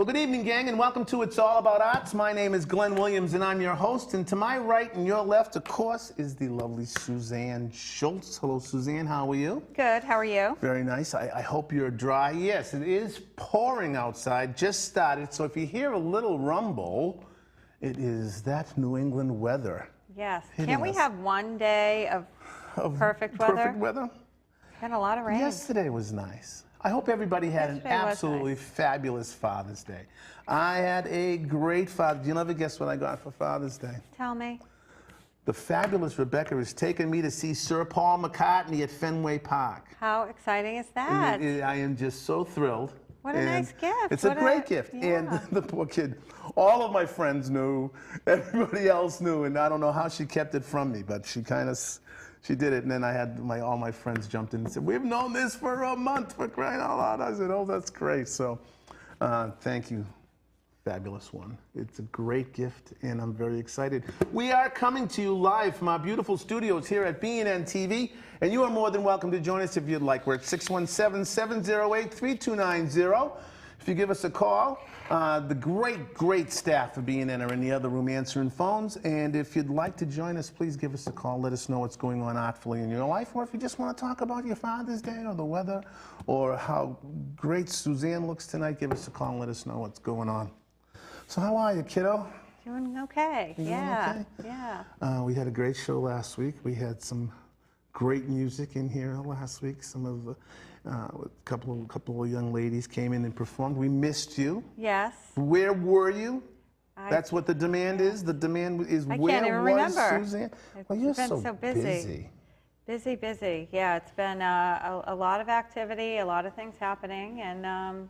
Well, good evening, gang, and welcome to It's All About Arts. My name is Glenn Williams, and I'm your host. And to my right and your left, of course, is the lovely Suzanne Schultz. Hello, Suzanne. How are you? Good. How are you? Very nice. I hope you're dry. Yes, it is pouring outside. Just started. So if you hear a little rumble, it is that New England weather. Yes. Can't we have one day of perfect weather? Perfect weather? Had a lot of rain. Yesterday was nice. I hope everybody had an absolutely fabulous Father's Day. I had a great Father's Day. You'll never guess what I got for Father's Day. Tell me. The fabulous Rebecca has taken me to see Sir Paul McCartney at Fenway Park. How exciting is that? I am just so thrilled. What a nice gift. It's a great gift. Yeah. And the poor kid, all of my friends knew, everybody else knew, and I don't know how she kept it from me, but she kind of... She did it, and then I had all my friends jumped in and said, "We've known this for a month, for crying out loud." I said, "Oh, that's great." So thank you, fabulous one. It's a great gift, and I'm very excited. We are coming to you live from our beautiful studios here at BNN TV, and you are more than welcome to join us if you'd like. We're at 617-708-3290. If you give us a call, the great staff of BNN are in the other room answering phones. And if you'd like to join us, please give us a call. Let us know what's going on artfully in your life. Or if you just want to talk about your Father's Day or the weather or how great Suzanne looks tonight, give us a call and let us know what's going on. So how are you, kiddo? Doing okay. Yeah. We had a great show last week. We had some great music in here last week. Some of the... a couple of young ladies came in and performed. We missed you. Yes. Where were you? That's what the demand is. The demand is I where can't even was remember. Suzanne? Well, you're been so busy. Busy. Yeah, it's been a lot of activity, a lot of things happening, and.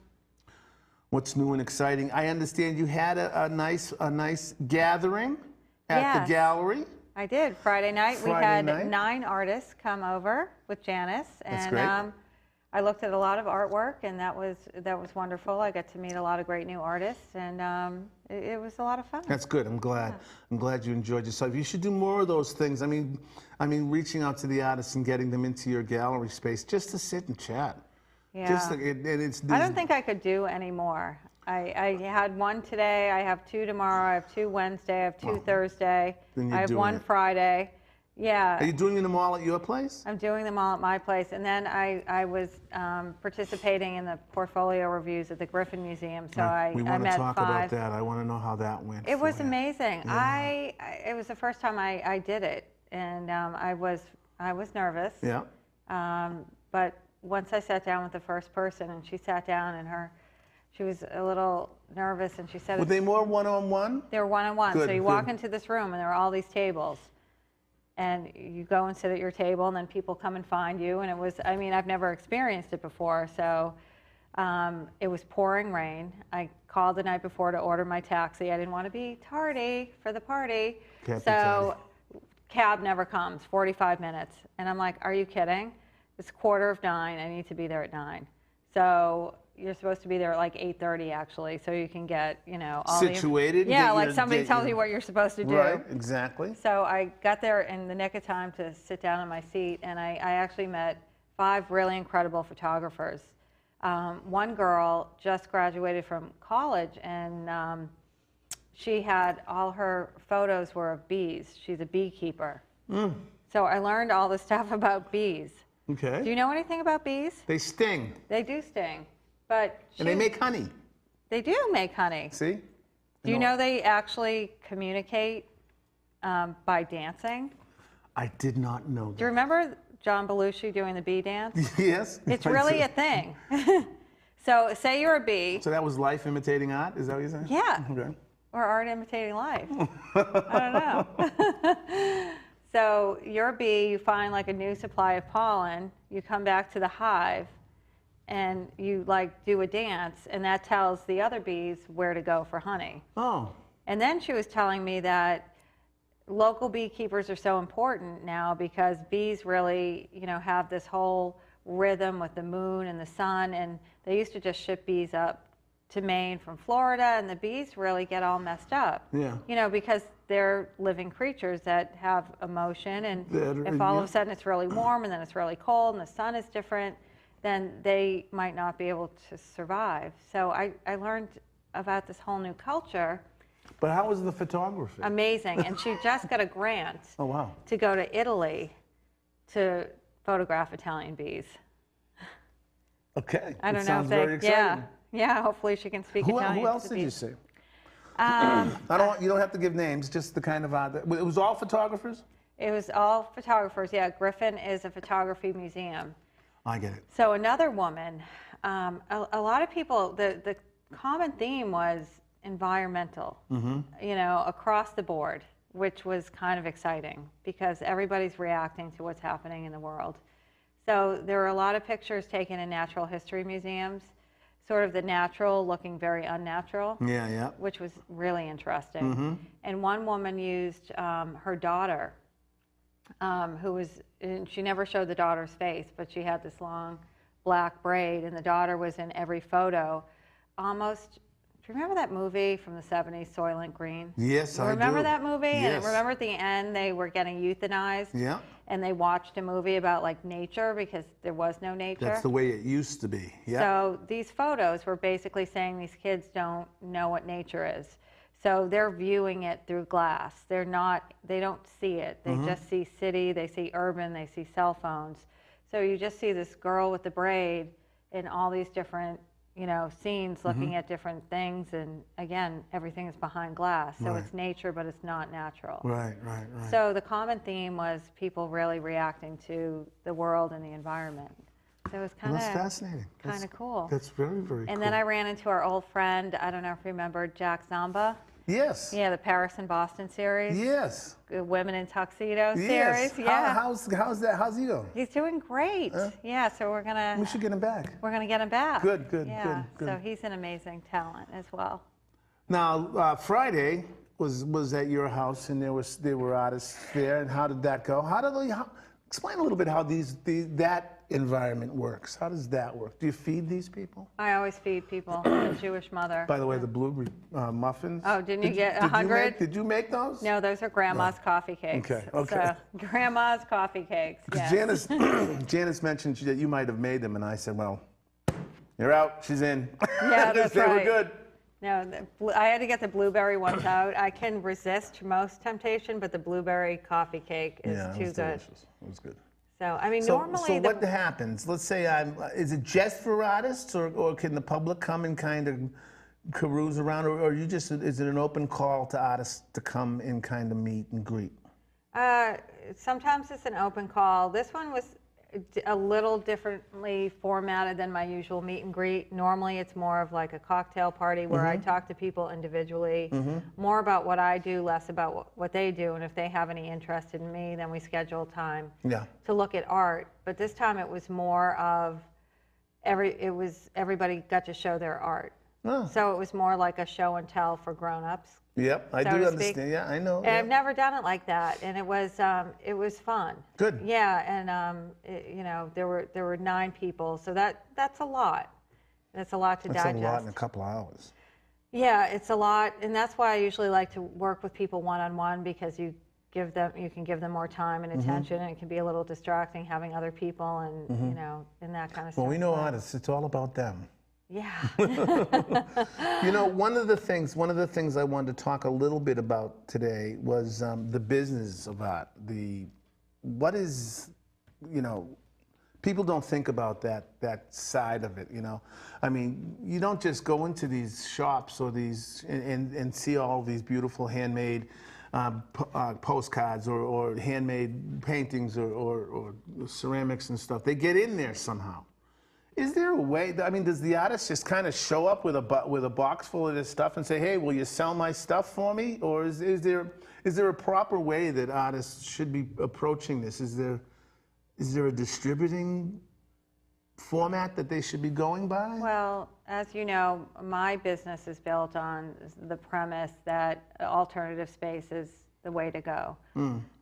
What's new and exciting? I understand you had a nice gathering at the gallery. I did. Friday night. We had 9 artists come over with Janice, and that's great. I looked at a lot of artwork, and that was wonderful. I got to meet a lot of great new artists, and it was a lot of fun. That's good. I'm glad. Yeah. I'm glad you enjoyed yourself. You should do more of those things. I mean, reaching out to the artists and getting them into your gallery space just to sit and chat. Yeah. Just I don't think I could do any more. I had 1 today. I have 2 tomorrow. I have 2 Wednesday. I have 2 Thursday. I have 1 Friday. Yeah. Are you doing them all at your place? I'm doing them all at my place. And then I was participating in the portfolio reviews at the Griffin Museum. So we I want to talk about that. I want to know how that went. It was amazing. Yeah. It was the first time I did it. And I was nervous. Yeah. But once I sat down with the first person, and she sat down, and she was a little nervous, and she said... Were they more one-on-one? They were one-on-one. So you walk into this room, and there are all these tables. And you go and sit at your table, and then people come and find you. And it was, I've never experienced it before. So it was pouring rain. I called the night before to order my taxi. I didn't want to be tardy for the party. So cab never comes, 45 minutes. And I'm like, are you kidding? It's 9:15. I need to be there at 9. So you're supposed to be there at like 8:30 actually, so you can get, all situated. Yeah, like somebody tells you what you're supposed to do. Right, exactly. So I got there in the nick of time to sit down in my seat, and I actually met 5 really incredible photographers. One girl just graduated from college, and she had all her photos were of bees. She's a beekeeper. So I learned all this stuff about bees. Okay. Do you know anything about bees? They sting. They do sting. But and they make honey. They do make honey. See? Do you know they actually communicate by dancing? I did not know that. Do you remember John Belushi doing the bee dance? Yes. It's really a thing. So say you're a bee. So that was life imitating art? Is that what you're saying? Yeah. Okay. Or art imitating life. I don't know. So you're a bee, you find like a new supply of pollen, you come back to the hive, and you do a dance, and that tells the other bees where to go for honey. Oh. And then she was telling me that local beekeepers are so important now because bees really, have this whole rhythm with the moon and the sun, and they used to just ship bees up to Maine from Florida, and the bees really get all messed up. Yeah. Because they're living creatures that have emotion, and if all of a sudden it's really warm and then it's really cold and the sun is different, then they might not be able to survive. So I learned about this whole new culture. But how was the photography? Amazing. And she just got a grant Oh, wow. to go to Italy to photograph Italian bees. Okay. I don't know sounds if they, very exciting. yeah, hopefully she can speak Italian. Who else to the did you bees. see? You don't have to give names, just the kind of it was all photographers? It was all photographers. Yeah, Griffin is a photography museum. I get it. So another woman, a lot of people, the common theme was environmental, you know, across the board, which was kind of exciting because everybody's reacting to what's happening in the world. So there were a lot of pictures taken in natural history museums, sort of the natural looking very unnatural, Yeah, yeah. which was really interesting. And one woman used her daughter, who was, and she never showed the daughter's face, but she had this long black braid, and the daughter was in every photo. Almost, do you remember that movie from the 70s, Soylent Green? Yes, I do. Remember that movie? Yes. And remember at the end they were getting euthanized? Yeah. And they watched a movie about like nature because there was no nature. That's the way it used to be. Yeah. So these photos were basically saying these kids don't know what nature is. So they're viewing it through glass. They don't see it. They just see city, they see urban, they see cell phones. So you just see this girl with the braid in all these different, you know, scenes looking at different things. And again, everything is behind glass. So it's nature, but it's not natural. Right, right, right. So the common theme was people really reacting to the world and the environment. So it was kind of fascinating. Kind of cool. That's very, very cool. And then I ran into our old friend, I don't know if you remember Jack Zamba. Yes. Yeah, the Paris and Boston series. Yes. Women in Tuxedo Yes. series. Yeah. How's that? How's he doing? He's doing great. Yeah, so We should get him back. we're gonna get him back. Good, good, yeah. good. So he's an amazing talent as well. Now, Friday was at your house, and there were artists there. And how did that go? Explain a little bit how that environment works. How does that work? Do you feed these people? I always feed people. I'm a Jewish mother. By the way, the blueberry muffins. Oh, didn't you get 100? Did you make those? No, those are Grandma's coffee cakes. Okay, okay. So, Grandma's coffee cakes. Because Yes. Janice mentioned that you might have made them, and I said, well, you're out. She's in. Yeah, that's they right. were good. No, I had to get the blueberry ones out. I can resist most temptation, but the blueberry coffee cake is Yeah, it too was good. delicious. It was good. So, I mean, So normally what happens? Let's say is it just for artists, or can the public come and kind of carouse around, or is it an open call to artists to come and kind of meet and greet? Sometimes it's an open call. This one was a little differently formatted than my usual meet and greet. Normally it's more of like a cocktail party where I talk to people individually, more about what I do, less about what they do, and if they have any interest in me, then we schedule time to look at art. But this time it was more of everybody got to show their art. Oh. So it was more like a show and tell for grown-ups. Yep, I so do to understand. speak. Yeah, I know. And Yeah. I've never done it like that, and it was fun. Good. Yeah, and you know, there were 9 people, so that's a lot. That's a lot to digest. That's a lot in a couple of hours. Yeah, it's a lot, and that's why I usually like to work with people one-on-one, because you can give them more time and attention, and it can be a little distracting having other people and you know, and that kind of stuff. Well, we know artists. It's all about them. Yeah. You know, one of the things I wanted to talk a little bit about today was the business of art. What is, you know, people don't think about that side of it, you know. I mean, you don't just go into these shops or these and see all these beautiful handmade postcards or handmade paintings or ceramics and stuff. They get in there somehow. Is there a way? I mean, does the artist just kind of show up with a box full of this stuff and say, "Hey, will you sell my stuff for me?" Or is there a proper way that artists should be approaching this? Is there a distributing format that they should be going by? Well, as you know, my business is built on the premise that alternative space is the way to go.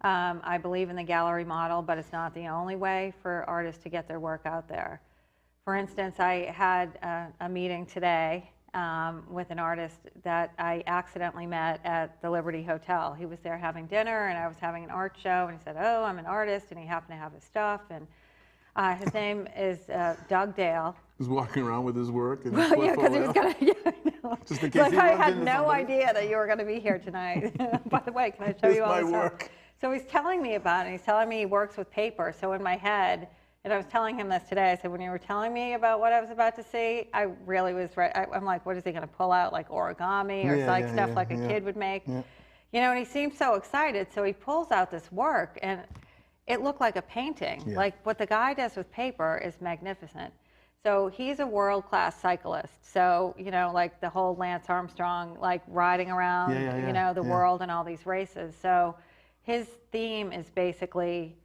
I believe in the gallery model, but it's not the only way for artists to get their work out there. For instance, I had a meeting today with an artist that I accidentally met at the Liberty Hotel. He was there having dinner, and I was having an art show, and he said, "Oh, I'm an artist," and he happened to have his stuff. And His name is Doug Dale. He's walking around with his work. And Well, yeah, because he was going to, yeah, I know. Just in case like, he I runs had into no somebody. idea that you were going to be here tonight. By the way, can I show Here's you all my this stuff? work. So he's telling me about it. He's telling me he works with paper. So in my head, and I was telling him this today, I said, when you were telling me about what I was about to see, I really was right. I'm like, what is he going to pull out, like origami or stuff like a kid would make? Yeah. You know, and he seemed so excited. So he pulls out this work, and it looked like a painting. Yeah. Like what the guy does with paper is magnificent. So he's a world-class cyclist. So, you know, like the whole Lance Armstrong, like riding around, you know, the world and all these races. So his theme is basically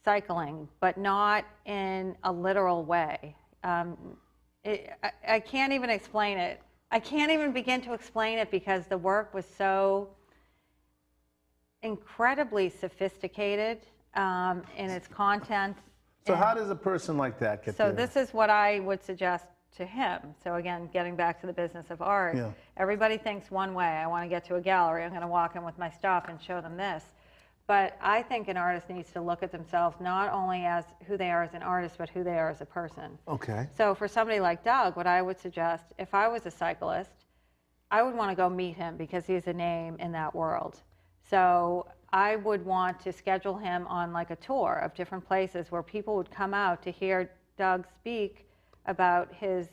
cycling, but not in a literal way. I can't even explain it. I can't even begin to explain it because the work was so incredibly sophisticated in its content. So how does a person like that get there? So this is what I would suggest to him. So again, getting back to the business of art, everybody thinks one way. I want to get to a gallery. I'm going to walk in with my stuff and show them this. But I think an artist needs to look at themselves not only as who they are as an artist, but who they are as a person. Okay. So for somebody like Doug, what I would suggest, if I was a cyclist, I would want to go meet him because he's a name in that world. So I would want to schedule him on like a tour of different places where people would come out to hear Doug speak about his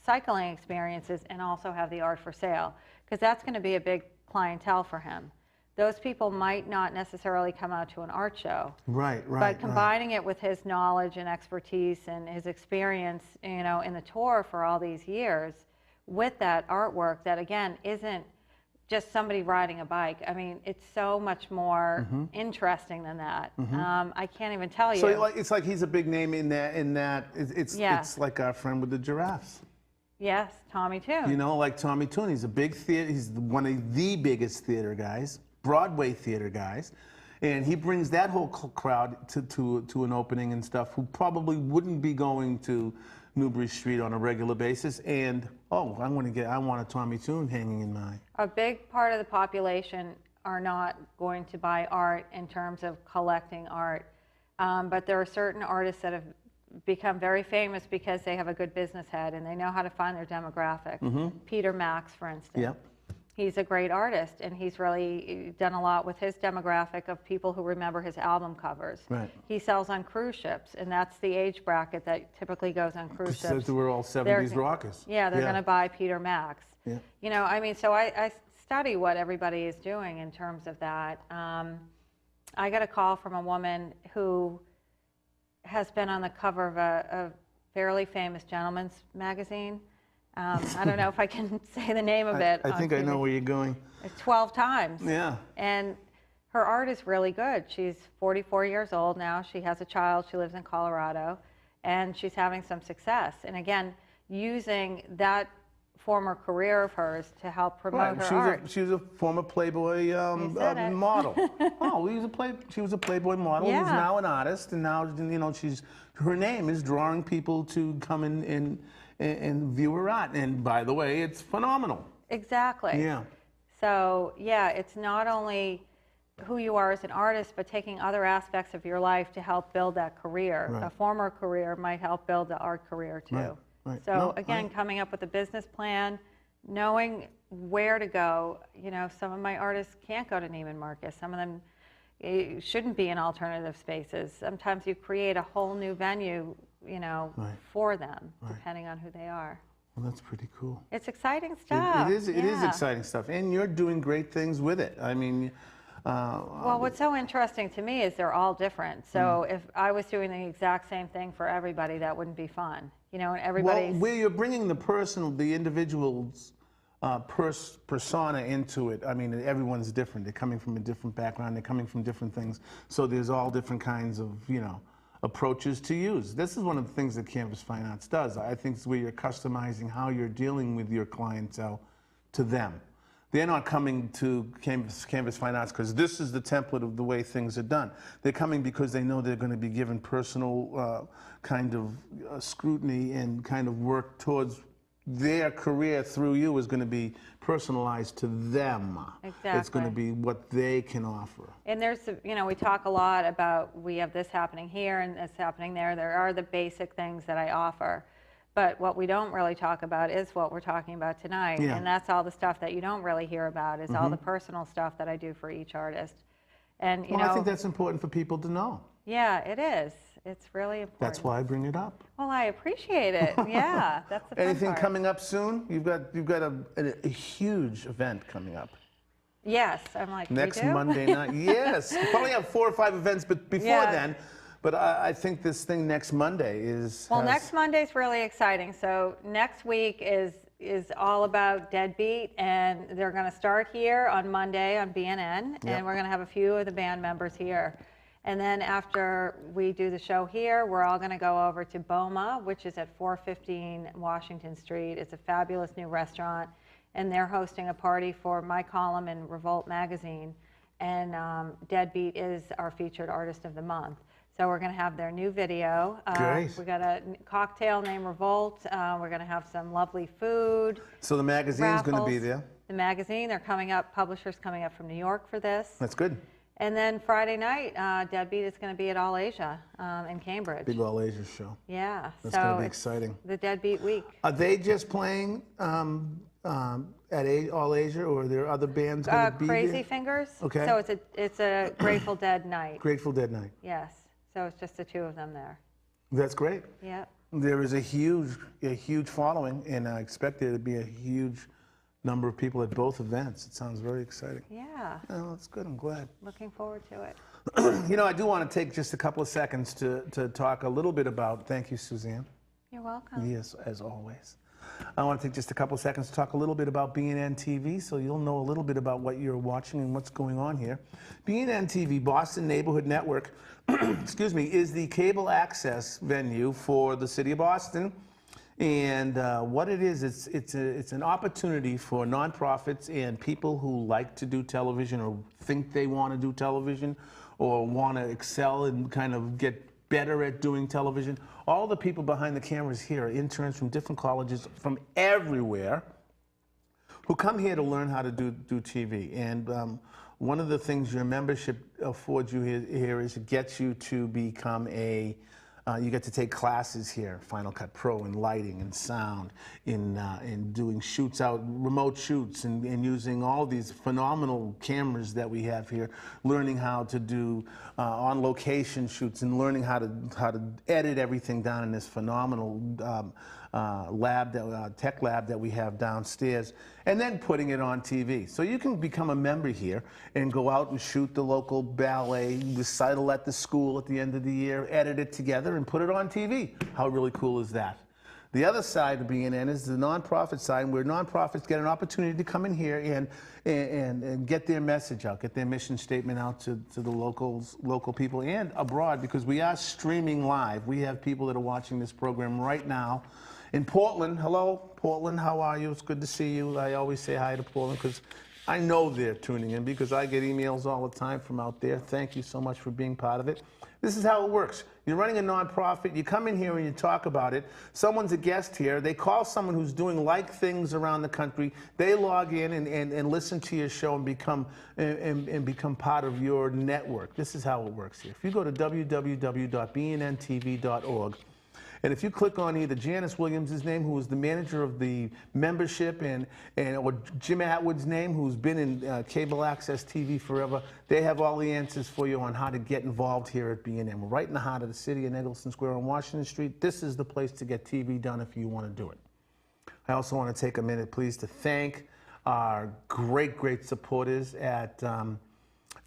cycling experiences and also have the art for sale, because that's going to be a big clientele for him. Those people might not necessarily come out to an art show. Right. But combining it with his knowledge and expertise and his experience, you know, in the tour for all these years, with that artwork that, again, isn't just somebody riding a bike. I mean, it's so much more interesting than that. I can't even tell you. So it's like he's a big name in that it's like our friend with the giraffes. Yes, Tommy Tune. You know, like Tommy Tune. He's a big theater. He's one of the biggest theater guys, Broadway theater guys, and he brings that whole crowd to an opening and stuff who probably wouldn't be going to Newbury Street on a regular basis. And I want a Tommy Tune hanging in my. A big part of the population are not going to buy art in terms of collecting art, but there are certain artists that have become very famous because they have a good business head and they know how to find their demographic. Peter Max, for instance. Yep. He's a great artist, and he's really done a lot with his demographic of people who remember his album covers. Right. He sells on cruise ships, and that's the age bracket that typically goes on cruise ships. We're all 70s rockers. Yeah, they're going to buy Peter Max. Yeah. You know, I mean, so I study what everybody is doing in terms of that. I got a call from a woman who has been on the cover of a fairly famous gentleman's magazine. I don't know if I can say the name of it. I think I know where you're going. 12 times. Yeah. And her art is really good. She's 44 years old now. She has a child. She lives in Colorado. And she's having some success. And again, using that former career of hers to help promote her art. She was a former Playboy model. She was a Playboy model who's now an artist, and now, you know, her name is drawing people to come in and view her art. And by the way, it's phenomenal. Exactly. Yeah. So yeah, it's not only who you are as an artist, but taking other aspects of your life to help build that career. Right. A former career might help build the art career too. Right. Right. So again, coming up with a business plan, knowing where to go. You know, some of my artists can't go to Neiman Marcus. Some of them shouldn't be in alternative spaces. Sometimes you create a whole new venue, you know, for them, depending on who they are. Well, that's pretty cool. It's exciting stuff. It is exciting stuff, and you're doing great things with it. I mean, well, what's so interesting to me is they're all different. So if I was doing the exact same thing for everybody, that wouldn't be fun. You know, and everybody's... Well, where you're bringing the individual's persona into it, I mean, everyone's different. They're coming from a different background. They're coming from different things. So there's all different kinds of, you know, approaches to use. This is one of the things that Canvas Fine Arts does. I think it's where you're customizing how you're dealing with your clientele to them. They're not coming to Canvas Fine Arts because this is the template of the way things are done. They're coming because they know they're going to be given personal kind of scrutiny and kind of work towards their career through you is going to be personalized to them. Exactly. It's going to be what they can offer. And there's, we talk a lot about we have this happening here and this happening there. There are the basic things that I offer. But what we don't really talk about is what we're talking about tonight. Yeah. And that's all the stuff that you don't really hear about is all the personal stuff that I do for each artist. And, Well, I think that's important for people to know. Yeah, it is. It's really important. That's why I bring it up. Well, I appreciate it. Yeah, that's the fun Anything part. coming up soon? You've got a huge event coming up. Yes, I'm like, Next we do? Monday night. Yes. You probably have 4 or 5 events before Yeah. then. But I think this thing next Monday is... Well, next Monday's really exciting. So next week is all about Deadbeat, and they're going to start here on Monday on BNN, and we're going to have a few of the band members here. And then after we do the show here, we're all going to go over to BOMA, which is at 415 Washington Street. It's a fabulous new restaurant, and they're hosting a party for my column in Revolt magazine, and Deadbeat is our featured artist of the month. So we're going to have their new video. Great. We got a cocktail named Revolt. We're going to have some lovely food. So the magazine's going to be there. The magazine, they're coming up, publishers coming up from New York for this. That's good. And then Friday night, Deadbeat is going to be at All Asia in Cambridge. Big All Asia show. Yeah. That's so going to be it's exciting. The Deadbeat Week. Are they just playing at All Asia, or are there other bands going to be Crazy there? Fingers. Okay. So it's a Grateful Dead night. Grateful Dead night. Yes. So it's just the two of them there. That's great. Yep. There is a huge following, and I expect there to be a huge number of people at both events. It sounds very exciting. Yeah. Oh, that's good. I'm glad. Looking forward to it. I do want to take just a couple of seconds to talk a little bit about, thank you, Suzanne. You're welcome. Yes, as always. I want to take just a couple of seconds to talk a little bit about BNN TV, so you'll know a little bit about what you're watching and what's going on here. BNN TV, Boston Neighborhood Network, excuse me, is the cable access venue for the city of Boston. And what it is, it's an opportunity for nonprofits and people who like to do television or think they want to do television or want to excel and kind of get better at doing television. All the people behind the cameras here are interns from different colleges from everywhere who come here to learn how to do TV. And one of the things your membership affords you here is it gets you to become you get to take classes here, Final Cut Pro in lighting and sound, in doing shoots out, remote shoots, and using all these phenomenal cameras that we have here, learning how to do on location shoots and learning how to edit everything down in this phenomenal tech lab that we have downstairs, and then putting it on TV. So you can become a member here and go out and shoot the local ballet recital at the school at the end of the year, edit it together and put it on TV. How really cool is that? The other side of BNN is the nonprofit side, where nonprofits get an opportunity to come in here and get their message out, get their mission statement out to the local people and abroad, because we are streaming live. We have people that are watching this program right now in Portland. Hello, Portland, how are you? It's good to see you. I always say hi to Portland because I know they're tuning in, because I get emails all the time from out there. Thank you so much for being part of it. This is how it works. You're running a nonprofit, you come in here and you talk about it. Someone's a guest here, they call someone who's doing like things around the country, they log in and listen to your show and become part of your network. This is how it works here. If you go to www.bnntv.org, and if you click on either Janice Williams' name, who is the manager of the membership, or Jim Atwood's name, who's been in cable access TV forever, they have all the answers for you on how to get involved here at BNN. We're right in the heart of the city in Eggleston Square on Washington Street. This is the place to get TV done if you want to do it. I also want to take a minute, please, to thank our great supporters at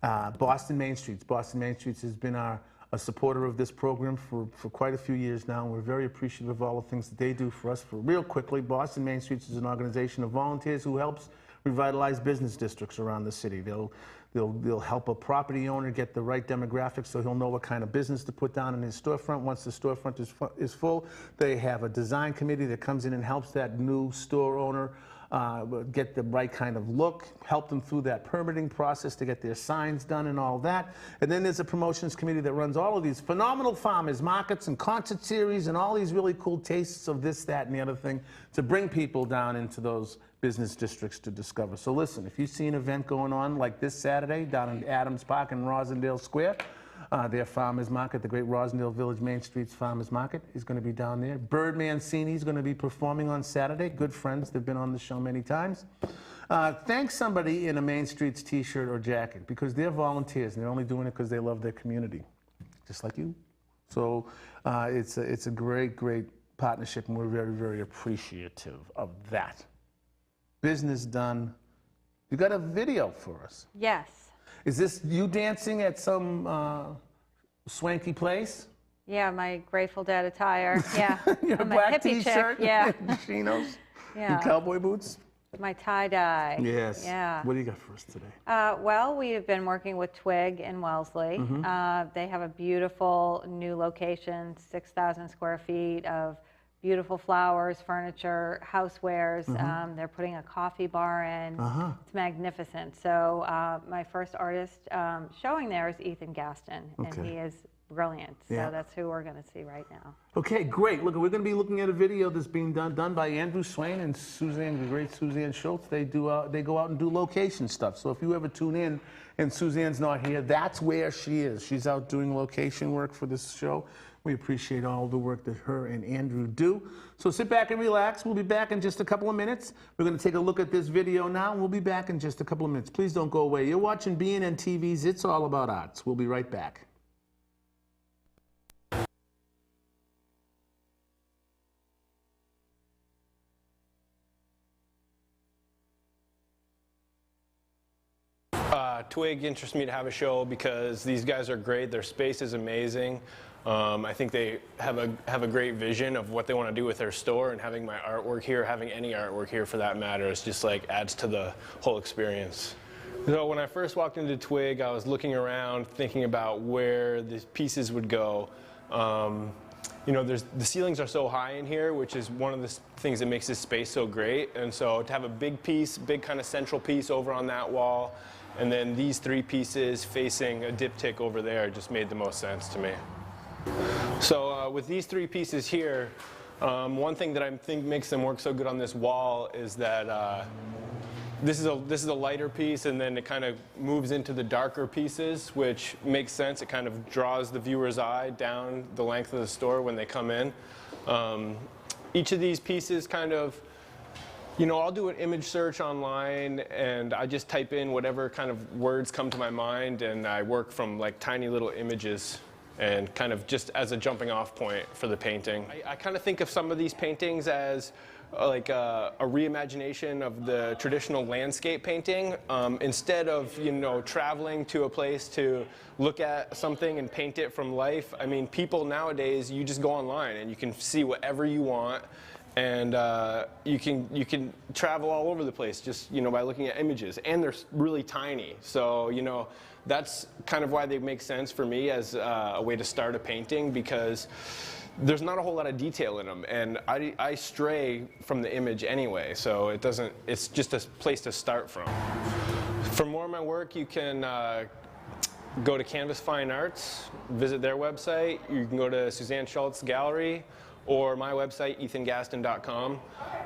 Boston Main Streets. Boston Main Streets has been a supporter of this program for quite a few years now, and we're very appreciative of all the things that they do for us. Real quickly, Boston Main Streets is an organization of volunteers who helps revitalize business districts around the city. They'll help a property owner get the right demographics so he'll know what kind of business to put down in his storefront. Once the storefront is full, they have a design committee that comes in and helps that new store owner get the right kind of look, help them through that permitting process to get their signs done and all that. And then there's a promotions committee that runs all of these phenomenal farmers markets and concert series and all these really cool tastes of this, that, and the other thing to bring people down into those business districts to discover. So listen, if you see an event going on like this Saturday down in Adams Park in Rosendale Square, their farmers market, the great Rosendale Village Main Street's farmers market is going to be down there. Bird Mancini is going to be performing on Saturday. Good friends, they've been on the show many times. Thank somebody in a Main Street's t-shirt or jacket because they're volunteers and they're only doing it because they love their community, just like you. So it's a great, great partnership and we're very, very appreciative of that. Business done. You got a video for us. Yes. Is this you dancing at some swanky place? Yeah, my Grateful Dead attire. Yeah. Your I'm a black hippie t-shirt, chick. Yeah. and chinos, Yeah. and cowboy boots? My tie-dye. Yes. Yeah. What do you got for us today? Well, we have been working with Twig in Wellesley. They have a beautiful new location, 6,000 square feet of beautiful flowers, furniture, housewares. They're putting a coffee bar in. It's magnificent. So my first artist showing there is Ethan Gaston, and he is brilliant. So that's who we're going to see right now. Okay, great. Look, we're going to be looking at a video that's being done by Andrew Swain and Suzanne, the great Suzanne Schultz. They go out and do location stuff. So if you ever tune in and Suzanne's not here, that's where she is. She's out doing location work for this show. We appreciate all the work that her and Andrew do. So sit back and relax. We'll be back in just a couple of minutes. We're going to take a look at this video now, and we'll be back in just a couple of minutes. Please don't go away. You're watching BNN TV's It's All About Arts. We'll be right back. Twig interests me to have a show because these guys are great. Their space is amazing. I think they have a great vision of what they want to do with their store, and having my artwork here, having any artwork here for that matter, is just like adds to the whole experience. So when I first walked into Twig, I was looking around, thinking about where the pieces would go. You know, the ceilings are so high in here, which is one of the things that makes this space so great. And so to have a big piece, big kind of central piece over on that wall, and then these three pieces facing a diptych over there just made the most sense to me. So with these three pieces here, one thing that I think makes them work so good on this wall is that this is a lighter piece, and then it kind of moves into the darker pieces, which makes sense. It kind of draws the viewer's eye down the length of the store when they come in. Each of these pieces kind of, you know, I'll do an image search online and I just type in whatever kind of words come to my mind, and I work from like tiny little images and kind of just as a jumping off point for the painting. I kind of think of some of these paintings as like a reimagination of the traditional landscape painting. Instead of, you know, traveling to a place to look at something and paint it from life, I mean, people nowadays, you just go online and you can see whatever you want. And you can travel all over the place just, you know, by looking at images, and they're really tiny. So, you know, that's kind of why they make sense for me as a way to start a painting, because there's not a whole lot of detail in them, and I stray from the image anyway. So it's just a place to start from. For more of my work, you can go to Canvas Fine Arts, visit their website. You can go to Suzanne Schultz Gallery, or my website, ethangaston.com.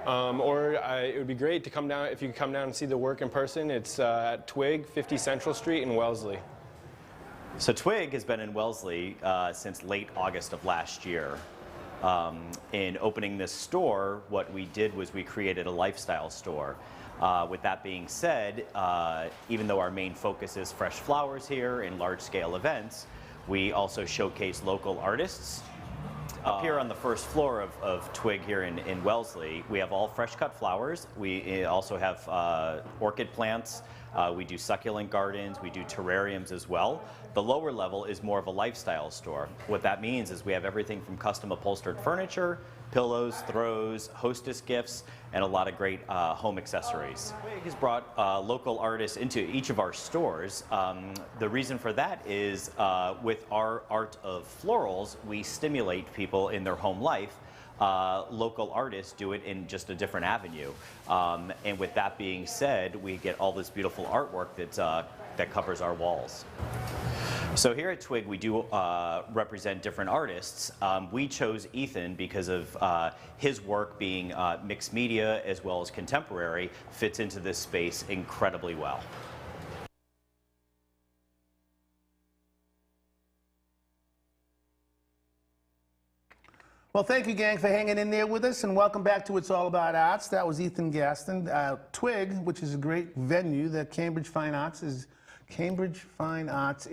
Or it would be great to come down, if you could come down and see the work in person. It's at Twig, 50 Central Street in Wellesley. So Twig has been in Wellesley since late August of last year. In opening this store, what we did was we created a lifestyle store. With that being said, even though our main focus is fresh flowers here and large-scale events, we also showcase local artists. Up here on the first floor of Twig here in Wellesley, we have all fresh cut flowers. We also have orchid plants. We do succulent gardens. We do terrariums as well. The lower level is more of a lifestyle store. What that means is we have everything from custom upholstered furniture, pillows, throws, hostess gifts, and a lot of great home accessories. Twig has brought local artists into each of our stores. The reason for that is with our art of florals, we stimulate people in their home life local artists do it in just a different avenue. And with that being said, we get all this beautiful artwork that covers our walls. So here at Twig, we do represent different artists. We chose Ethan because of his work being mixed media as well as contemporary, fits into this space incredibly well. Well, thank you, gang, for hanging in there with us, and welcome back to It's All About Arts. That was Ethan Gaston. Twig, which is a great venue that Canvas Fine Arts is, Canvas Fine Arts.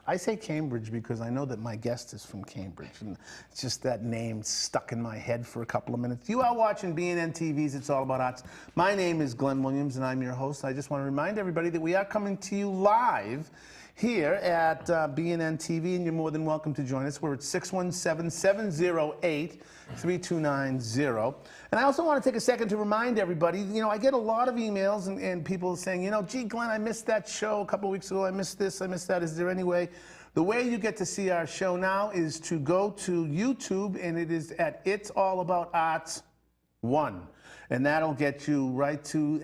I say Cambridge because I know that my guest is from Cambridge, and it's just that name stuck in my head for a couple of minutes. You are watching BNN TV's It's All About Arts. My name is Glenn Williams, and I'm your host. I just want to remind everybody that we are coming to you live here at BNN TV, and you're more than welcome to join us. We're at 617-708-3290. And I also want to take a second to remind everybody, you know, I get a lot of emails and people saying, you know, gee, Glenn, I missed that show a couple of weeks ago. I missed this, I missed that. Is there any way? The way you get to see our show now is to go to YouTube, and it is at It's All About Arts 1. And that'll get you right to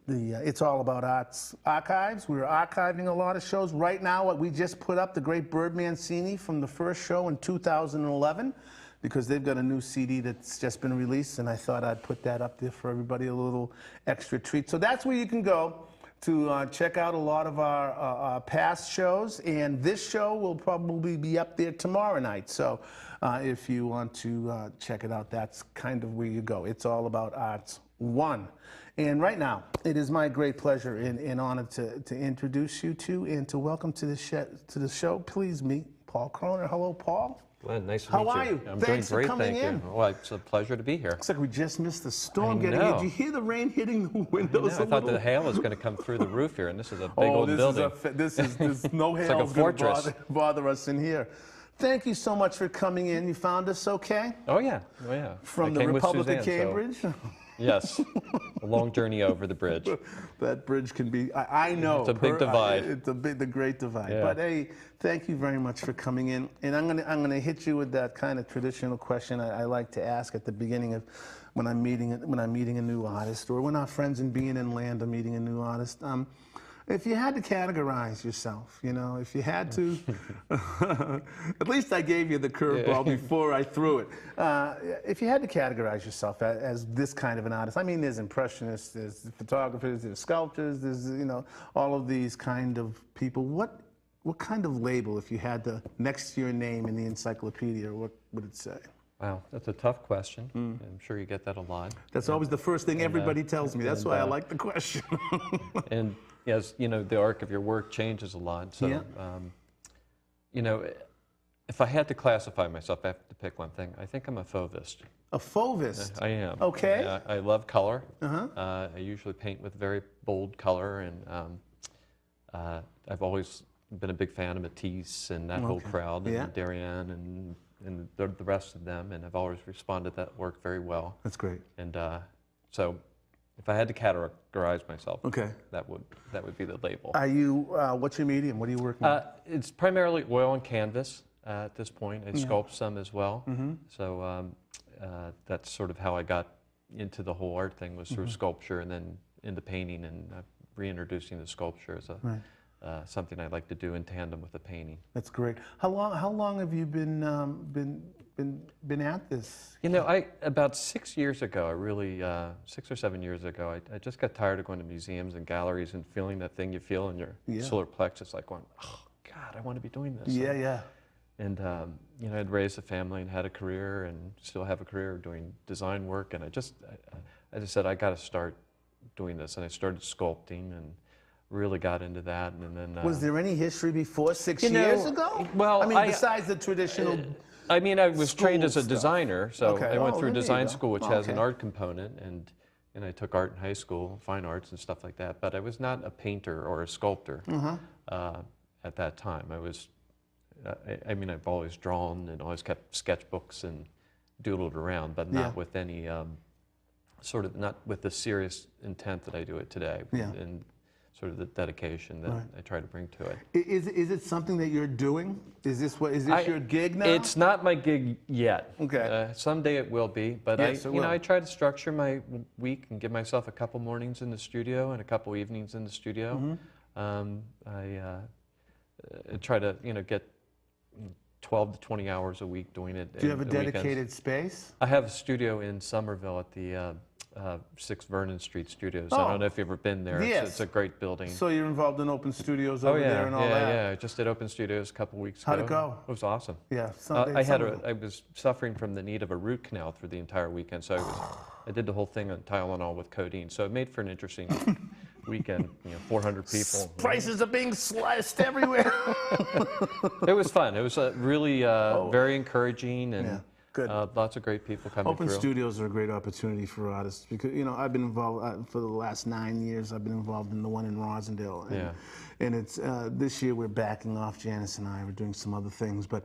the It's All About Arts archives. We're archiving a lot of shows. Right now, we just put up the great Birdman CD from the first show in 2011 because they've got a new CD that's just been released, and I thought I'd put that up there for everybody, a little extra treat. So that's where you can go to check out a lot of our past shows, and this show will probably be up there tomorrow night. So if you want to check it out, that's kind of where you go. It's All About Arts 1. And right now, it is my great pleasure and honor to introduce you to and to welcome to the show. Please meet Paul Kroner. Hello, Paul. Glenn, nice to meet you. How are you? I'm Thanks doing great, for coming thank in. you. Well, it's a pleasure to be here. Looks like we just missed the storm getting know. in. Did you hear the rain hitting the windows I thought the hail was going to come through the roof here, and this is a big old building. There's no hail like a fortress. bother us in here. Thank you so much for coming in. You found us okay? Oh, yeah. Oh, yeah. From I the came with Republic of Suzanne, Cambridge? So, yes. A long journey over the bridge. That bridge can be, I know. It's a big divide. It's the great divide. Yeah. But hey, thank you very much for coming in. And I'm gonna hit you with that kind of traditional question I like to ask at the beginning of when I'm meeting a new artist, or when our friends in BNN land are meeting a new artist. If you had to categorize yourself, you know, if you had to, at least I gave you the curveball before I threw it. If you had to categorize yourself as this kind of an artist, I mean, there's impressionists, there's photographers, there's sculptors, there's, you know, all of these kind of people. What kind of label, if you had to, next to your name in the encyclopedia, what would it say? Wow, that's a tough question. I'm sure you get that a lot. That's always the first thing everybody tells me. That's why I like the question. And as you know, the arc of your work changes a lot. So, you know, if I had to classify myself, I have to pick one thing. I think I'm a fauvist. A fauvist? I am. Okay. I love color. I usually paint with very bold color, and I've always been a big fan of Matisse and that whole crowd, and Darian and the rest of them, and I've always responded to that work very well. That's great. And so, if I had to categorize myself, that would be the label. Are you? What's your medium? What are you working with? It's primarily oil and canvas at this point. I sculpt some as well. So that's sort of how I got into the whole art thing, was through sculpture, and then into painting, and reintroducing the sculpture as a something I like to do in tandem with the painting. That's great. How long have you been at this? You know, about 6 years ago, I really 6 or 7 years ago, I just got tired of going to museums and galleries and feeling that thing you feel in your solar plexus, like going, oh God, I want to be doing this. And you know, I'd raised a family and had a career, and still have a career doing design work, and I just said, I got to start doing this, and I started sculpting and really got into that, and then. Was there any history before 6 you know, years ago? Well, I mean, besides the traditional. I mean, I was trained as a designer, so I went through design school, which has an art component, and I took art in high school, fine arts and stuff like that. But I was not a painter or a sculptor at that time. I was. I mean, I've always drawn and always kept sketchbooks and doodled around, but not with any sort of, not with the serious intent that I do it today. And sort of the dedication that I try to bring to it. Is it something that you're doing? Is this your gig now? It's not my gig yet. Okay. Someday it will be, but Yes, I try to structure my week and give myself a couple mornings in the studio and a couple evenings in the studio. I try to get 12 to 20 hours a week doing it. Do you have a dedicated space? I have a studio in Somerville at the 6 Vernon Street Studios. I don't know if you've ever been there. Yes. It's a great building. So you're involved in open studios over there and all that? Yeah. I just did open studios a couple weeks ago. How'd it go? It was awesome. Yeah. I was suffering from the need of a root canal through the entire weekend, so I did the whole thing on Tylenol with codeine. So it made for an interesting weekend. 400 people. Prices are being sliced everywhere. It was fun. It was really very encouraging and. Good. Lots of great people coming Open through. studios are a great opportunity for artists because I've been involved for the last 9 years. I've been involved in the one in Rosendale, and it's this year we're backing off. Janice and I, we're doing some other things, but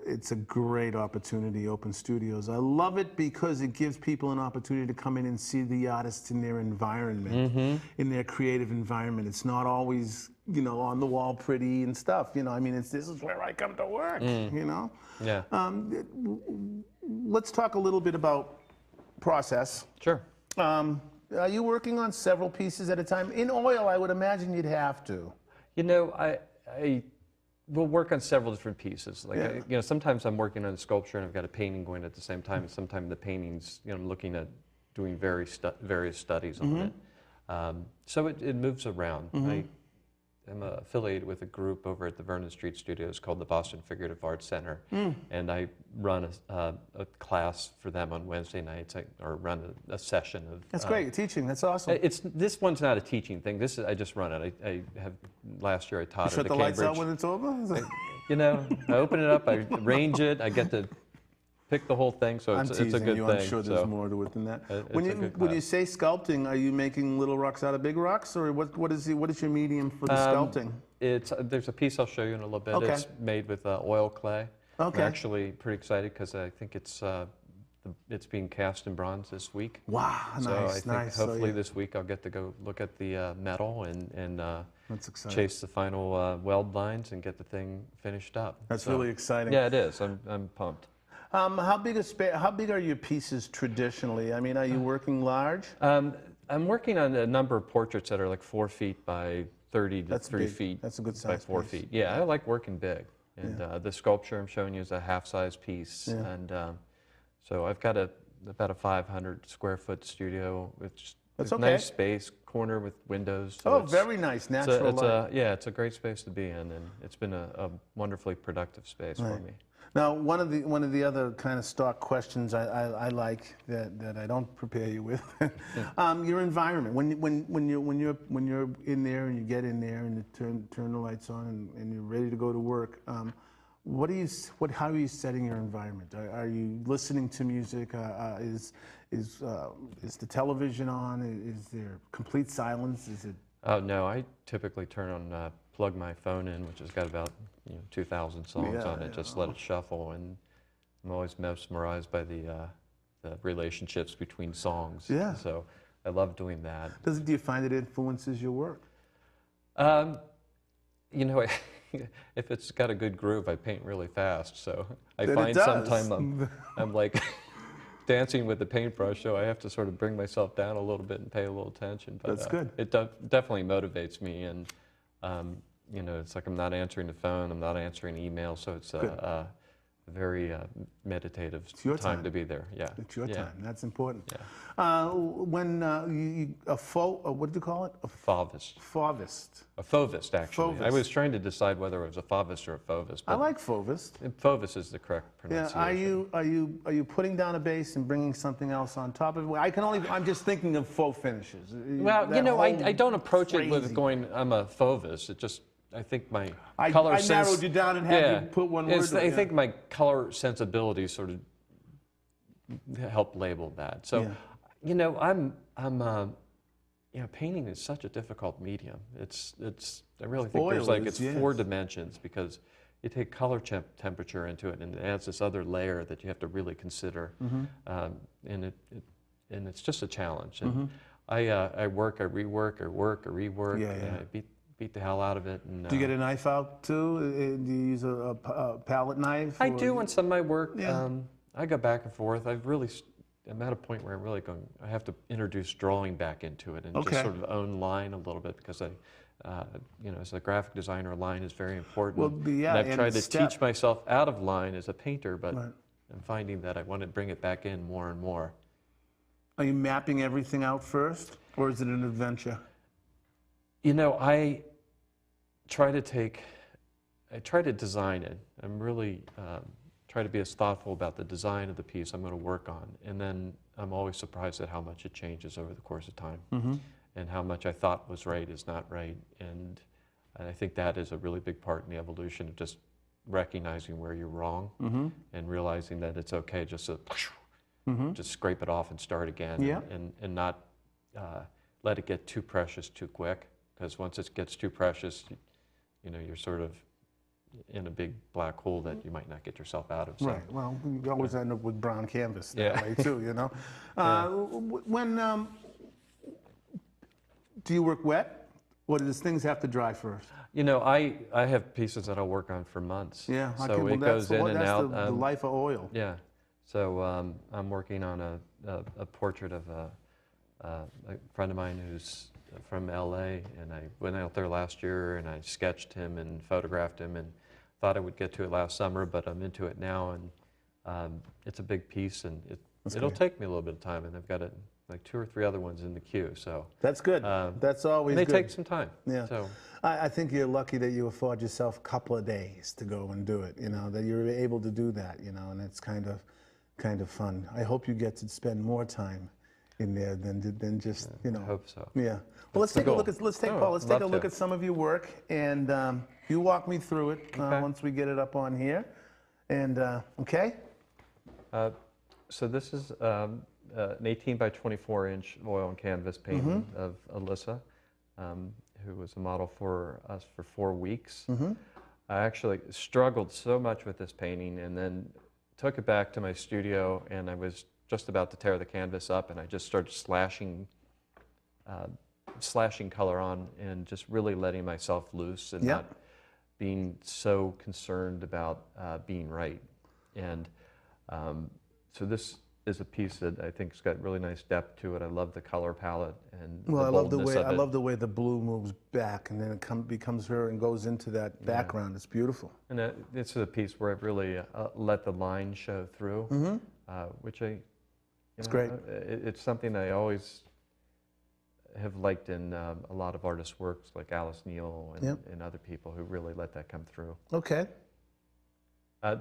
it's a great opportunity. Open studios, I love it because it gives people an opportunity to come in and see the artists in their environment, in their creative environment. It's not always on the wall pretty and stuff. This is where I come to work. Yeah. Let's talk a little bit about process. Sure. Are you working on several pieces at a time? In oil, I would imagine you'd have to. I will work on several different pieces. Sometimes I'm working on a sculpture and I've got a painting going at the same time, and sometimes the paintings, I'm looking at doing various studies on it. So it moves around. I'm affiliated with a group over at the Vernon Street Studios called the Boston Figurative Arts Center, and I run a class for them on Wednesday nights, or run a session of. That's great. You're teaching. That's awesome. This one's not a teaching thing. I just run it. I have last year I taught you at shut the Cambridge. lights out when it's over. I open it up, I arrange it, I get to pick the whole thing, so it's a good thing. I'm sure there's more to it than that. When you say sculpting, are you making little rocks out of big rocks, or what is your medium for the sculpting? There's a piece I'll show you in a little bit. Okay. It's made with oil clay. Okay. I'm actually pretty excited because I think it's being cast in bronze this week. Wow, so nice, I think nice. hopefully this week I'll get to go look at the metal and That's exciting. chase the final weld lines and get the thing finished up. That's really exciting. Yeah, it is. I'm pumped. How big are your pieces traditionally? Are you working large? I'm working on a number of portraits that are like 4 feet by 30 to 3 big. feet. That's a good by size 4 piece. feet. Yeah, I like working big. And the sculpture I'm showing you is a half-size piece. Yeah. And so I've got about a 500 square foot studio with nice space, corner with windows. So very nice, natural light. It's a great space to be in, and it's been a wonderfully productive space for me. Now, one of the other kind of stock questions I like that I don't prepare you with, your environment. When you're in there and you get in there and you turn the lights on and you're ready to go to work, how are you setting your environment? Are you listening to music? Is the television on? Is there complete silence? Is it? Oh no, I typically turn on plug my phone in, which has got about 2,000 songs on it. Just let it shuffle, and I'm always mesmerized by the relationships between songs. Yeah. So I love doing that. Do you find it influences your work? If it's got a good groove, I paint really fast. So I Then find it does. sometimes I'm like dancing with the paintbrush, so I have to sort of bring myself down a little bit and pay a little attention. But, That's good. It definitely motivates me, and it's like I'm not answering the phone, I'm not answering email, so it's a very meditative time to be there. Yeah, it's your time. That's important. Yeah. When what did you call it? A fauvist. Fauvist. A fauvist, actually. Fauvist. I was trying to decide whether it was a fauvist or a fauvist. I like fauvist. Fauvist is the correct Yeah. pronunciation. Are you putting down a base and bringing something else on top of it? I'm just thinking of faux finishes. Well, I don't approach it with going, I'm a fauvist. It just, I think my color sense... I narrowed you down and had you put one word. I think my color sensibility sort of helped label that. So, painting is such a difficult medium. I really think it's 4 dimensions, because you take color temperature into it, and it adds this other layer that you have to really consider, and it's just a challenge. And I work, I rework, I work, I rework, Yeah, and yeah. I beat the hell out of it. And, Do you get a knife out too? Do you use a palette knife? I or- do on some of my work. Yeah. I go back and forth. I'm at a point where I'm really going, I have to introduce drawing back into it and Okay. just sort of own line a little bit because you know, as a graphic designer, line is very important. Well, yeah, and I've and tried to step. teach myself out of line as a painter, but Right. I'm finding that I want to bring it back in more and more. Are you mapping everything out first, or is it an adventure? You know, I try to design it. I'm really try to be as thoughtful about the design of the piece I'm going to work on, and then I'm always surprised at how much it changes over the course of time, and how much I thought was right is not right. And I think that is a really big part in the evolution of just recognizing where you're wrong and realizing that it's okay just to just scrape it off and start again, Yeah. and not let it get too precious too quick, because once it gets too precious, you know, you're sort of in a big black hole that you might not get yourself out of. So. Right. Well, you always end up with brown canvas that Yeah. way too, you know. When do you work wet, or does things have to dry first? You know, I have pieces that I'll work on for months. Yeah. So well, it goes in and that's out. the life of oil. Yeah. So I'm working on a portrait of a friend of mine who's from LA, and I went out there last year and I sketched him and photographed him and thought I would get to it last summer, but I'm into it now, and it's a big piece, and it'll take me a little bit of time, and I've got like 2 or 3 other ones in the queue. So That's good. That's always they good. take some time. Yeah. So I think you're lucky that you afford yourself a couple of days to go and do it, you know, that you're able to do that, you know, and it's kind of fun. I hope you get to spend more time in there than just, you know. I hope so. Yeah. Well, let's the take a look goal. at let's take Love a look to. at some of your work, and you walk me through it Okay. once we get it up on here. And okay. So this is an 18 by 24 inch oil and canvas painting of Alyssa, who was a model for us for 4 weeks. I actually struggled so much with this painting, and then took it back to my studio, and I was just about to tear the canvas up, and I just started slashing color on and just really letting myself loose and not being so concerned about being right. And so this is a piece that I think has got really nice depth to it. I love the color palette and Well, the I love the boldness way of I it. love the way the blue moves back, and then it becomes her and goes into that background. It's beautiful. And this is a piece where I've really let the line show through, which It's great. It's something I always have liked in a lot of artists' works, like Alice Neal and other people who really let that come through. Okay.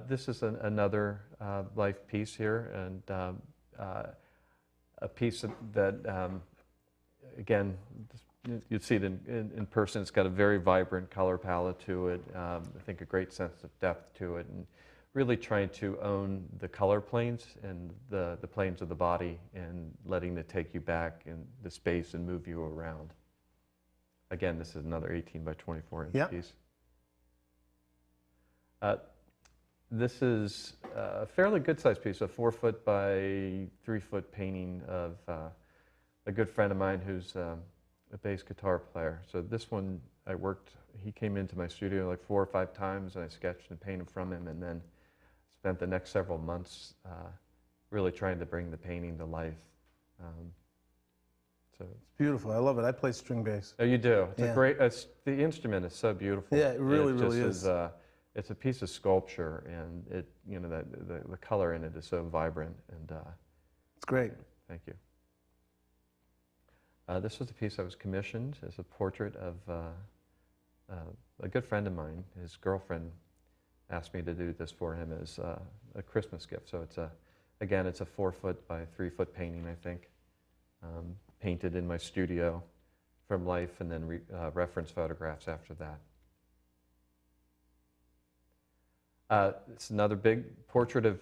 This is another life piece here, and a piece that again, you'd see it in person. It's got a very vibrant color palette to it. I think a great sense of depth to it, and really trying to own the color planes and the planes of the body, and letting it take you back in the space and move you around. Again, this is another 18 by 24 inch piece. This is a fairly good-sized piece, a 4-foot by 3-foot painting of a good friend of mine who's a bass guitar player. So this one, he came into my studio like 4 or 5 times, and I sketched and painted from him, and then spent the next several months really trying to bring the painting to life. So It's beautiful. I love it. I play string bass. Oh, you do? It's a great, the instrument is so beautiful. Yeah, it really is. It's a piece of sculpture, and the color in it is so vibrant, and It's great. thank you. This was a piece I was commissioned as a portrait of a good friend of mine. His girlfriend asked me to do this for him as a Christmas gift. So again, it's a 4-foot by 3-foot painting, I think, painted in my studio from life, and then reference photographs after that. It's another big portrait of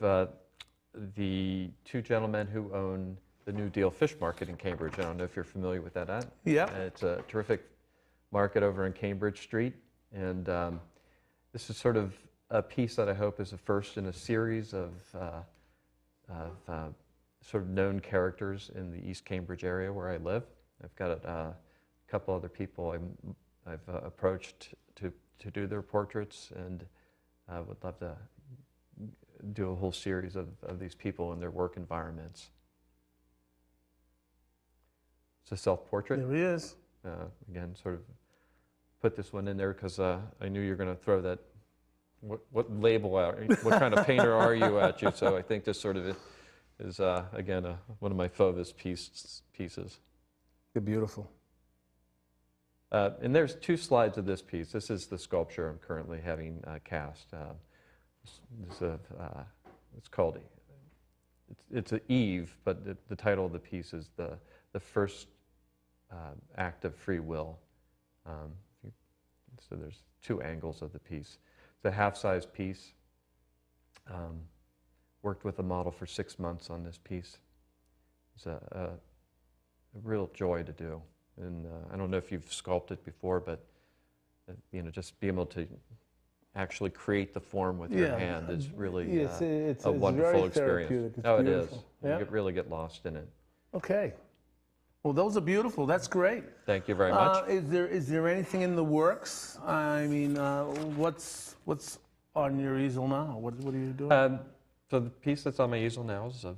the 2 gentlemen who own the New Deal Fish Market in Cambridge. I don't know if you're familiar with that. Yeah. It's a terrific market over in Cambridge Street, and this is sort of a piece that I hope is the first in a series of sort of known characters in the East Cambridge area where I live. I've got a couple other people I've approached to do their portraits, and I would love to do a whole series of these people in their work environments. It's a self-portrait. There he is. Again, sort of put this one in there because I knew you were going to throw that, what label out, what kind of painter are you at you, so I think this sort of is again, one of my Fauves pieces. They're beautiful. And there's 2 slides of this piece. This is the sculpture I'm currently having cast. It's called, it's an Eve, but the title of the piece is the first act of free will. So there's 2 angles of the piece. It's a half-size piece. Worked with a model for 6 months on this piece. It's a real joy to do. And I don't know if you've sculpted before, but just be able to actually create the form with your hand is really it's a wonderful very experience. It's it beautiful. is. Yeah. You really get lost in it. Okay. Well, those are beautiful. That's great. Thank you very much. Is there anything in the works? I mean, what's on your easel now? What are you doing? So the piece that's on my easel now is of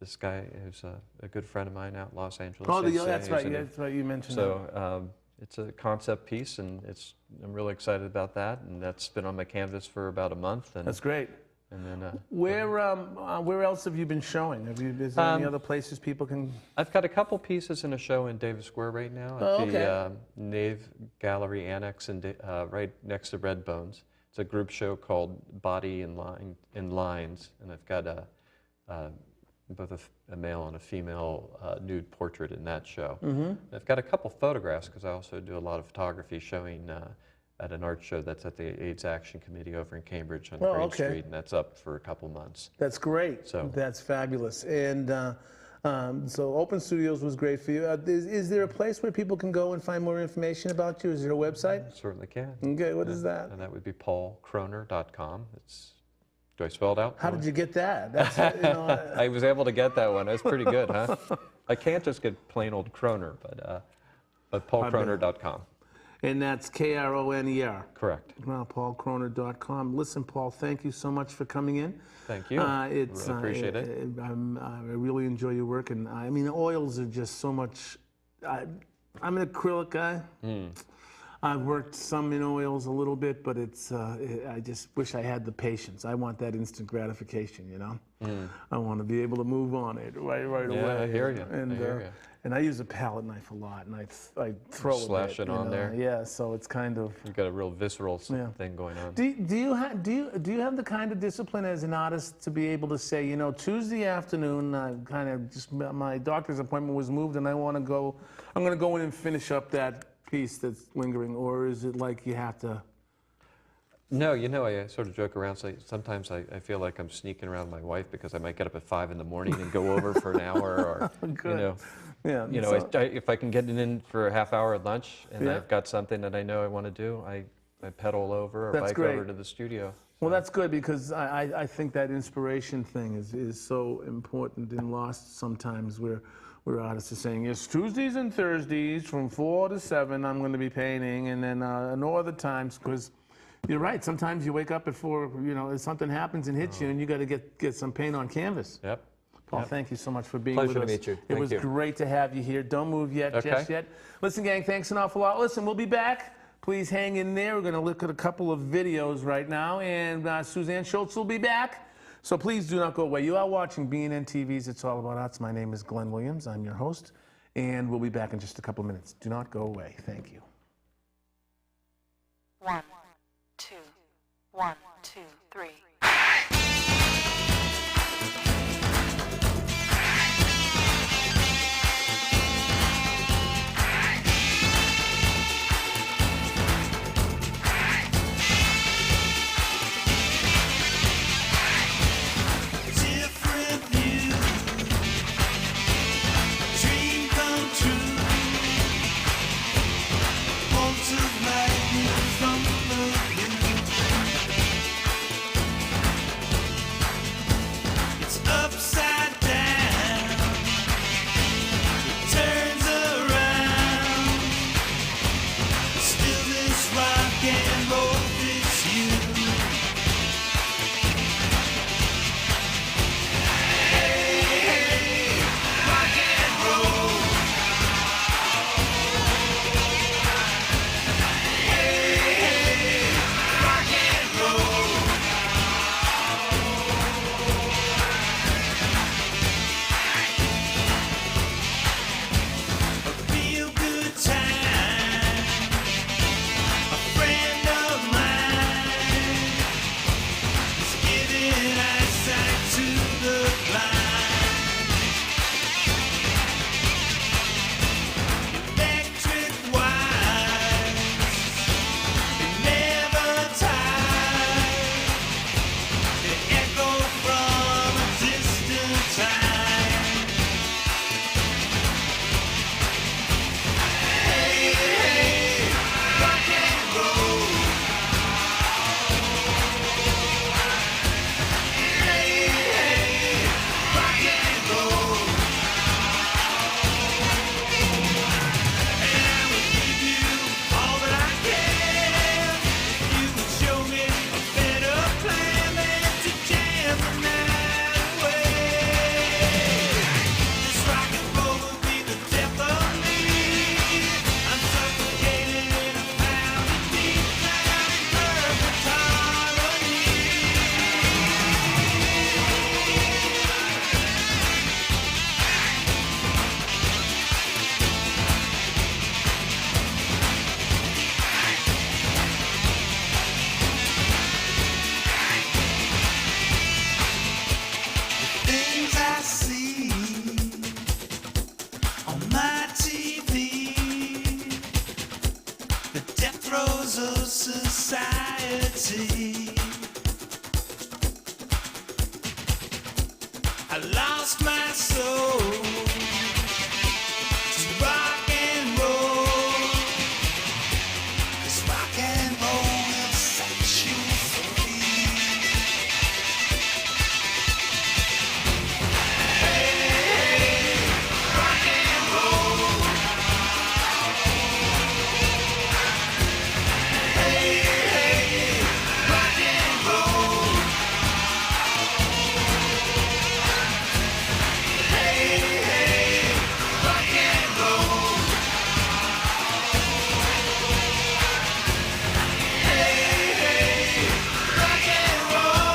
this guy who's a good friend of mine out in Los Angeles. Oh, that's right. That's right. You mentioned that. So it's a concept piece, and I'm really excited about that. And that's been on my canvas for about a month. And that's great. And then where else have you been showing? Is there any other places people can? I've got a couple pieces in a show in Davis Square right now at the Nave Gallery Annex, right next to Red Bones. It's a group show called Body in Lines, and I've got both a male and a female nude portrait in that show. Mm-hmm. I've got a couple photographs because I also do a lot of photography showing at an art show that's at the AIDS Action Committee over in Cambridge on Green Street, and that's up for a couple months. That's great. So that's fabulous. And so Open Studios was great for you. Is there a place where people can go and find more information about you? Is there a website? Certainly can. Okay, what is that? And that would be paulkroner.com. Do I spell it out? How did you get that? That's, I was able to get that one. That's pretty good, huh? I can't just get plain old Kroner, but paulkroner.com. And that's Kroner. Correct. Well, paulkroner.com. Listen, Paul, thank you so much for coming in. Thank you. Really appreciate it. I really enjoy your work, and I mean, oils are just so much. I'm an acrylic guy. I've worked some in oils a little bit, but I just wish I had the patience. I want that instant gratification, you know? I want to be able to move on it right away. Yeah, I hear you. And I use a palette knife a lot, and I throw slash it on there. Yeah, so it's kind of. You've got a real visceral thing going on. Do you have the kind of discipline as an artist to be able to say, Tuesday afternoon, my doctor's appointment was moved, and I'm going to go in and finish up that piece that's lingering, or is it like you have to? No, I sort of joke around. Sometimes I feel like I'm sneaking around my wife because I might get up at 5 in the morning and go over for an hour, or if I can get it in for a half hour at lunch and I've got something that I know I want to do, I pedal over or bike over to the studio. Well, that's good, because I think that inspiration thing is so important and lost sometimes, where artists are saying, yes, Tuesdays and Thursdays from 4 to 7 I'm going to be painting, and then no other times, because you're right, sometimes you wake up at 4, something happens and hits you, and you got to get some paint on canvas. Yep. Paul, thank you so much for being Pleasure with us. to meet you. It was great to have you here. Don't move yet, just yet. Listen, gang, thanks an awful lot. Listen, we'll be back. Please hang in there. We're going to look at a couple of videos right now, and Suzanne Schultz will be back. So please do not go away. You are watching BNN TV's It's All About Arts. My name is Glenn Williams. I'm your host, and we'll be back in just a couple of minutes. Do not go away. Thank you. 1, 2, 1, 2, 3. reality. I lost my soul to rock and roll, 'cause rock and roll will set you free. Hey, rock and roll. Hey, rock and roll. Hey, rock and roll. Hey, rock and roll.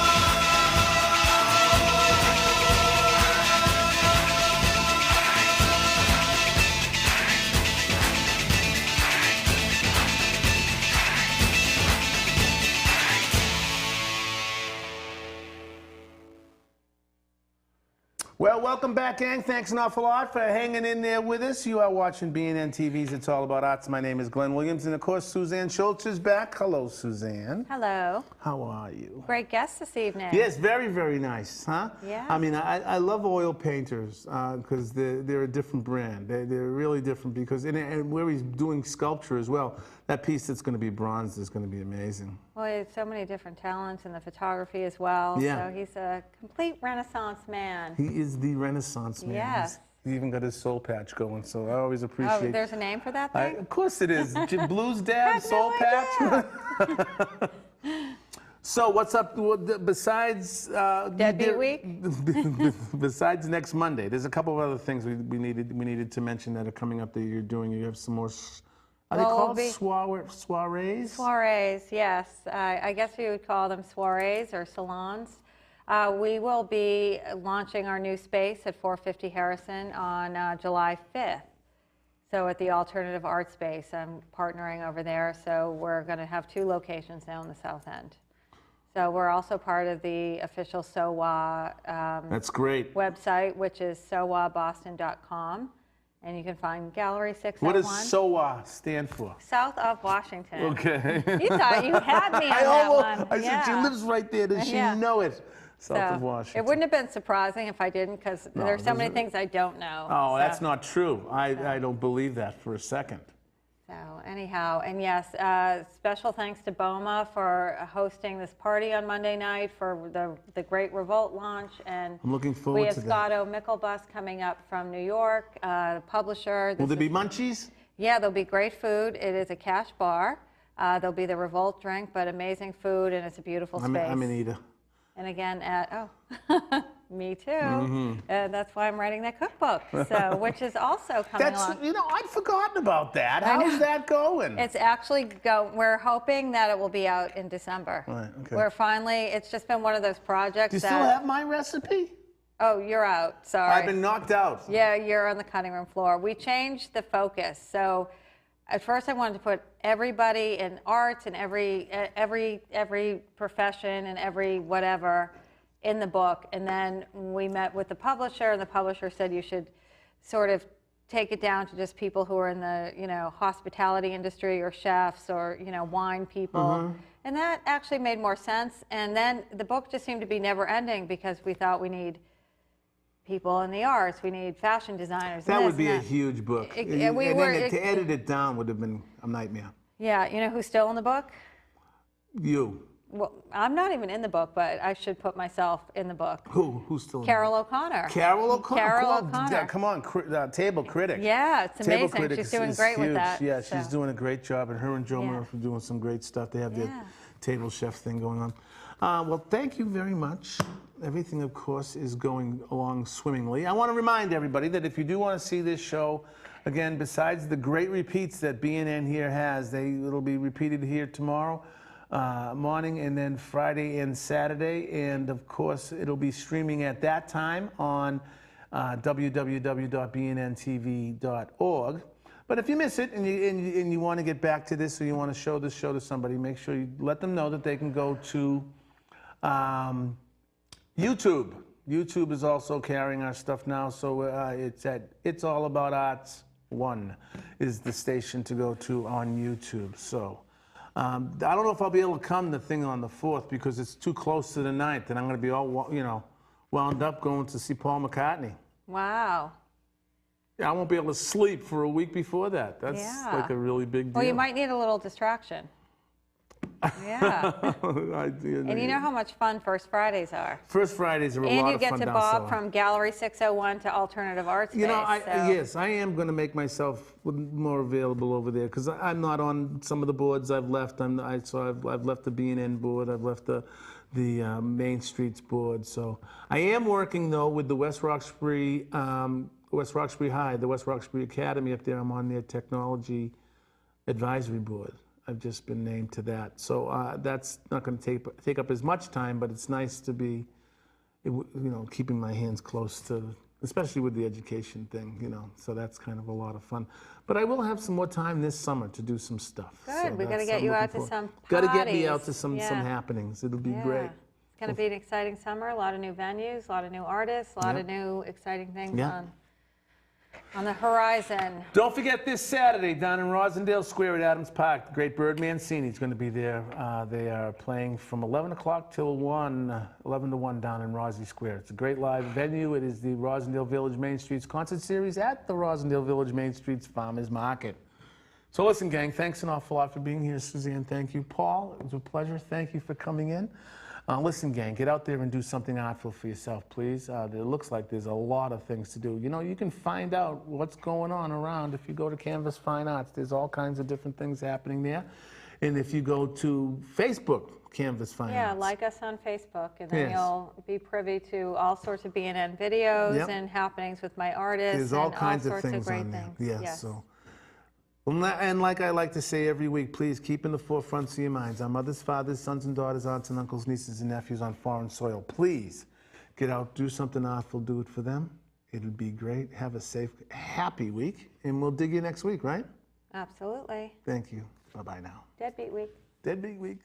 Well, welcome back, gang. Thanks an awful lot for hanging in there with us. You are watching BNN TV's It's All About Arts. My name is Glenn Williams, and of course, Suzanne Schultz is back. Hello, Suzanne. Hello. How are you? Great guest this evening. Yes, very, very nice, huh? Yeah. I mean, I love oil painters because they're a different brand. They're really different because, and where he's doing sculpture as well, that piece that's going to be bronze is going to be amazing. Well, he has so many different talents in the photography as well. Yeah. So he's a complete Renaissance man. He is the Renaissance man. Yes. He even got his soul patch going, so I always Oh, appreciate. there's a name for that thing? Of course it is. Blues Dad, had soul no patch. So what's up besides Deadbeat Week? Besides next Monday, there's a couple of other things we needed to mention that are coming up that you're doing. You have some more. Are they Well, called soirees? Soirees, yes. I guess you would call them soirees or salons. We will be launching our new space at 450 Harrison on July 5th. So at the Alternative Art Space, I'm partnering over there. So we're going to have 2 locations now in the South End. So we're also part of the official SOWA That's great. website, which is sowaboston.com. And you can find Gallery 601. What does SOWA stand for? South of Washington. Okay. You thought you had me on that one. I said she lives right there. Does she Yeah. know it? South So of Washington. it wouldn't have been surprising if I didn't, because there's so many things I don't know. Oh, So- that's not true. I don't believe that for a second. So anyhow, and yes, special thanks to BOMA for hosting this party on Monday night for the Great Revolt launch. And I'm looking we forward have to that. Scotto Mickelbus coming up from New York, the publisher. Will This there be is- munchies? Yeah, there'll be great food. It is a cash bar. There'll be the Revolt drink, but amazing food, and it's a beautiful space. I'm an eater. And again, me too. Mm-hmm. And that's why I'm writing that cookbook. So, which is also coming along. I'd forgotten about that. How's that going? It's actually we're hoping that it will be out in December. Right, okay. We're finally, it's just been one of those projects Do you that. still have my recipe? Oh, you're out. Sorry. I've been knocked out. Yeah, you're on the cutting room floor. We changed the focus. So at first I wanted to put everybody in arts and every profession and every whatever in the book. And then we met with the publisher, and the publisher said you should sort of take it down to just people who are in the, hospitality industry or chefs or, wine people. And that actually made more sense. And then the book just seemed to be never ending, because we thought we need people in the arts, we need fashion designers. That and would this be and a that. huge book. It- And we then were- to edit it down would have been a nightmare. Yeah, you know who's still in the book? You. Well, I'm not even in the book, but I should put myself in the book. Who's still in Carol O'Connor. Carol O'Connor? Carol Come on, O'Connor. Come on, table critic. Yeah, it's Table amazing. critic She's is- doing is great with huge. that. Yeah, she's so. doing a great job, and her and Joe Yeah. Murphy are doing some great stuff. They have their Yeah. table chef thing going on. Well, thank you very much. Everything, of course, is going along swimmingly. I want to remind everybody that if you do want to see this show, again, besides the great repeats that BNN here has, it'll be repeated here tomorrow morning, and then Friday and Saturday. And, of course, it'll be streaming at that time on www.bnntv.org. But if you miss it and you want to get back to this, or you want to show this show to somebody, make sure you let them know that they can go to YouTube. YouTube is also carrying our stuff now, so it's at It's All About Arts 1 is the station to go to on YouTube. So I don't know if I'll be able to come to the thing on the 4th because it's too close to the 9th, and I'm going to be all, wound up going to see Paul McCartney. Wow. Yeah, I won't be able to sleep for a week before that. That's like a really big deal. Well, you might need a little distraction. Yeah. And you know how much fun First Fridays are. First Fridays are a lot of fun. And you get to bob from Gallery 601 to Alternative Arts Space. Yes, I am going to make myself more available over there because I'm not on some of the boards I've left. I've left the B&N board. I've left the Main Streets board. So I am working though with the West Roxbury High, the West Roxbury Academy up there. I'm on their technology advisory board. I've just been named to that. So that's not going to take up as much time, but it's nice to be, keeping my hands close to, especially with the education thing, so that's kind of a lot of fun. But I will have some more time this summer to do some stuff. Good, so we got to get you out to some parties. Got to get me out to some happenings. It'll be great. It's going to be an exciting summer, a lot of new venues, a lot of new artists, a lot of new exciting things on the horizon. Don't forget this Saturday down in Rosendale Square at Adams Park, the great Bird Mancini is going to be there. They are playing from 11 o'clock till 11 to 1 down in Rosy Square. It's a great live venue. It is the Rosendale Village Main Streets concert series at the Rosendale Village Main Streets Farmers Market. So listen, gang, thanks an awful lot for being here. Suzanne, thank you. Paul, it was a pleasure. Thank you for coming in. Listen, gang, get out there and do something artful for yourself, please. It looks like there's a lot of things to do. You can find out what's going on around if you go to Canvas Fine Arts. There's all kinds of different things happening there. And if you go to Facebook, Canvas Fine Arts. Yeah, like us on Facebook, and then you'll be privy to all sorts of B&N videos and happenings with my artists. There's all kinds of things great on there. things. Yes. So. And like I like to say every week, please keep in the forefront of your minds. Our mothers, fathers, sons and daughters, aunts and uncles, nieces and nephews on foreign soil. Please get out, do something artful, do it for them. It'll be great. Have a safe, happy week, and we'll dig you next week, right? Absolutely. Thank you. Bye-bye now. Deadbeat Week. Deadbeat Week.